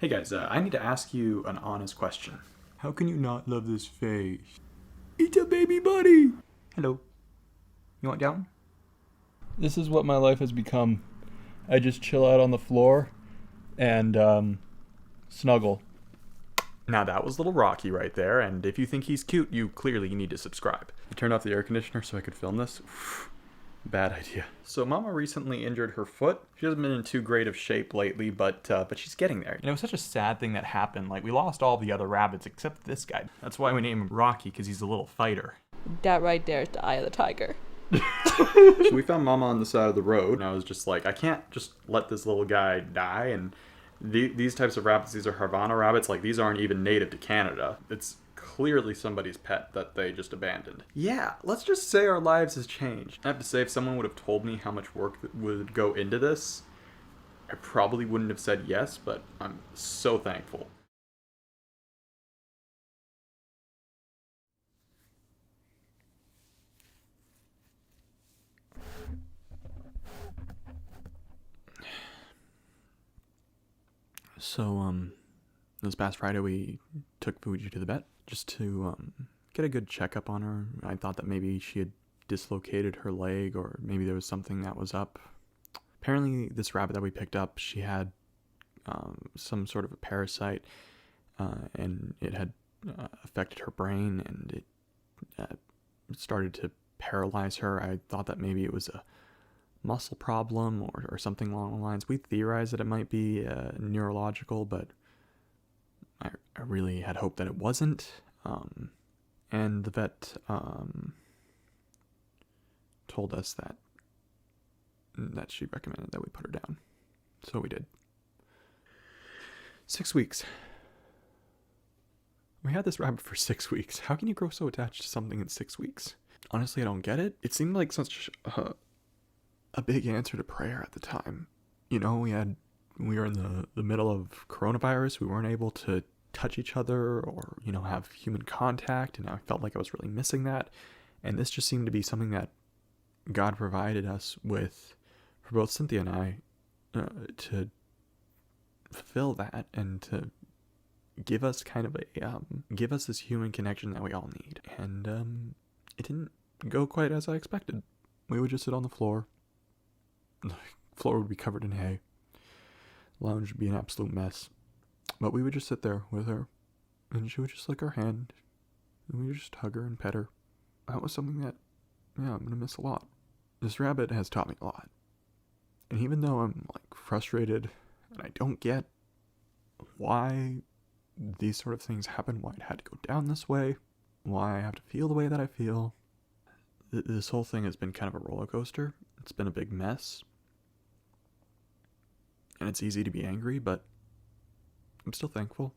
Hey guys, I need to ask you an honest question. How can you not love this face? It's a baby bunny! Hello. You want down? This is what my life has become. I just chill out on the floor and snuggle. Now that was a little rocky right there, and if you think he's cute, you clearly need to subscribe. I turned off the air conditioner so I could film this. Bad idea. So Mama recently injured her foot. She hasn't been in too great of shape lately, but she's getting there. And it was such a sad thing that happened. Like, we lost all the other rabbits except this guy. That's why we named him Rocky, because he's a little fighter. That right there is the eye of the tiger. So we found Mama on the side of the road, and I was just like, I can't just let this little guy die. And these types of rabbits, these are Havana rabbits, like these aren't even native to Canada. It's clearly somebody's pet that they just abandoned. Yeah, let's just say our lives has changed. I have to say, if someone would have told me how much work would go into this, I probably wouldn't have said yes, but I'm so thankful. So, this past Friday we took Fuji to the vet just to get a good checkup on her. I thought that maybe she had dislocated her leg, or maybe there was something that was up. Apparently, this rabbit that we picked up, she had some sort of a parasite, and it had affected her brain, and it started to paralyze her. I thought that maybe it was a muscle problem or something along the lines. We theorized that it might be neurological, but I really had hoped that it wasn't. And the vet told us that she recommended that we put her down. So we did. 6 weeks. We had this rabbit for 6 weeks. How can you grow so attached to something in 6 weeks? Honestly, I don't get it. It seemed like such a big answer to prayer at the time. You know, we were in the middle of coronavirus. We weren't able to touch each other or, have human contact, and I felt like I was really missing that. And this just seemed to be something that God provided us with, for both Cynthia and I, to fulfill that and to give us kind of give us this human connection that we all need. And it didn't go quite as I expected. We would just sit on the floor. The floor would be covered in hay. The lounge would be an absolute mess. But we would just sit there with her, and she would just lick our hand, and we would just hug her and pet her. That was something that, I'm going to miss a lot. This rabbit has taught me a lot. And even though I'm, frustrated, and I don't get why these sort of things happen, why it had to go down this way, why I have to feel the way that I feel, this whole thing has been kind of a roller coaster. It's been a big mess. And it's easy to be angry, but I'm still thankful.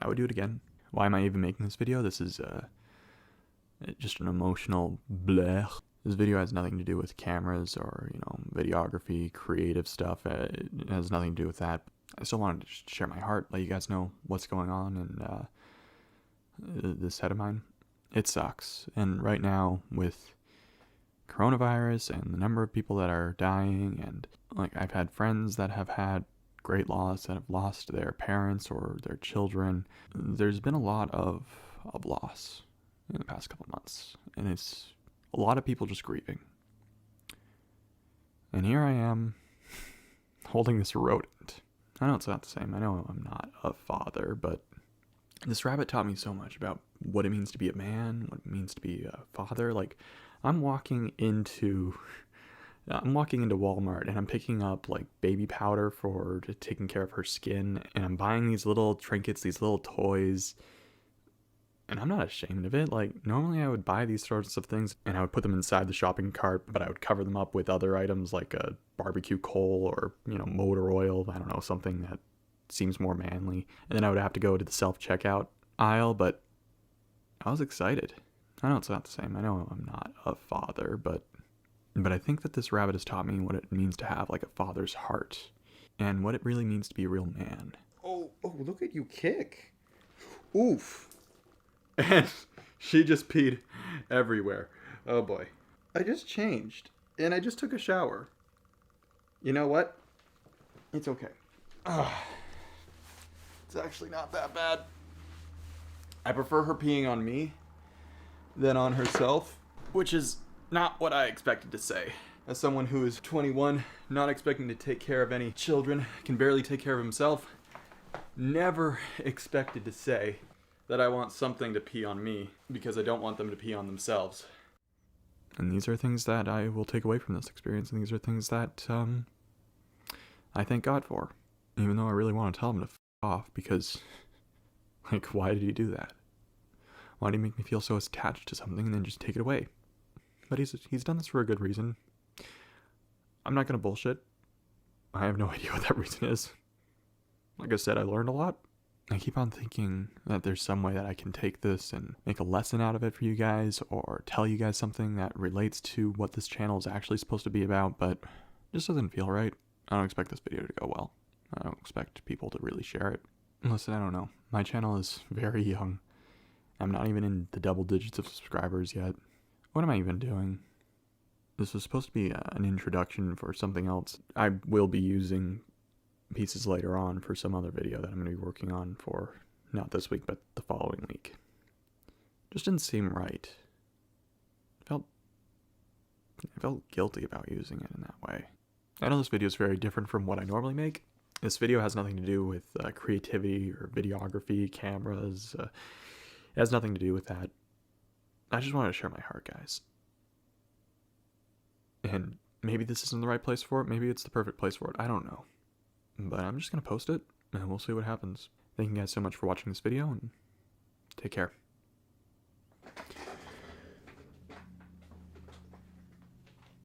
I would do it again. Why am I even making this video? This is just an emotional bleh. This video has nothing to do with cameras or, videography, creative stuff. It has nothing to do with that. I still wanted to just share my heart, let you guys know what's going on in this head of mine. It sucks. And right now, with coronavirus and the number of people that are dying, and I've had friends that have had great loss, that have lost their parents or their children. There's been a lot of loss in the past couple months, and it's a lot of people just grieving. And here I am holding this rodent. I know it's not the same. I know I'm not a father, but this rabbit taught me so much about what it means to be a man, what it means to be a father. I'm walking into Walmart, and I'm picking up baby powder for taking care of her skin, and I'm buying these little trinkets, these little toys, and I'm not ashamed of it. Normally I would buy these sorts of things and I would put them inside the shopping cart, but I would cover them up with other items like a barbecue coal or, motor oil, I don't know, something that seems more manly. And then I would have to go to the self-checkout aisle, but I was excited. I know it's not the same. I know I'm not a father, but I think that this rabbit has taught me what it means to have a father's heart, and what it really means to be a real man. Oh, look at you kick. Oof. And she just peed everywhere. Oh boy. I just changed, and I just took a shower. You know what? It's okay. It's actually not that bad. I prefer her peeing on me than on herself, which is not what I expected to say. As someone who is 21, not expecting to take care of any children, can barely take care of himself, never expected to say that I want something to pee on me because I don't want them to pee on themselves. And these are things that I will take away from this experience, and these are things that I thank God for. Even though I really want to tell him to f*** off, because, like, why did he do that? Why did he make me feel so attached to something and then just take it away? But he's done this for a good reason. I'm not gonna bullshit. I have no idea what that reason is. Like I said, I learned a lot. I keep on thinking that there's some way that I can take this and make a lesson out of it for you guys, or tell you guys something that relates to what this channel is actually supposed to be about, but it just doesn't feel right. I don't expect this video to go well. I don't expect people to really share it. Listen, I don't know. My channel is very young. I'm not even in the double digits of subscribers yet. What am I even doing? This was supposed to be an introduction for something else. I will be using pieces later on for some other video that I'm going to be working on for not this week, but the following week. Just didn't seem right. I felt guilty about using it in that way. I know this video is very different from what I normally make. This video has nothing to do with creativity or videography, cameras. It has nothing to do with that. I just wanted to share my heart, guys. And maybe this isn't the right place for it. Maybe it's the perfect place for it. I don't know. But I'm just going to post it, and we'll see what happens. Thank you guys so much for watching this video, and take care.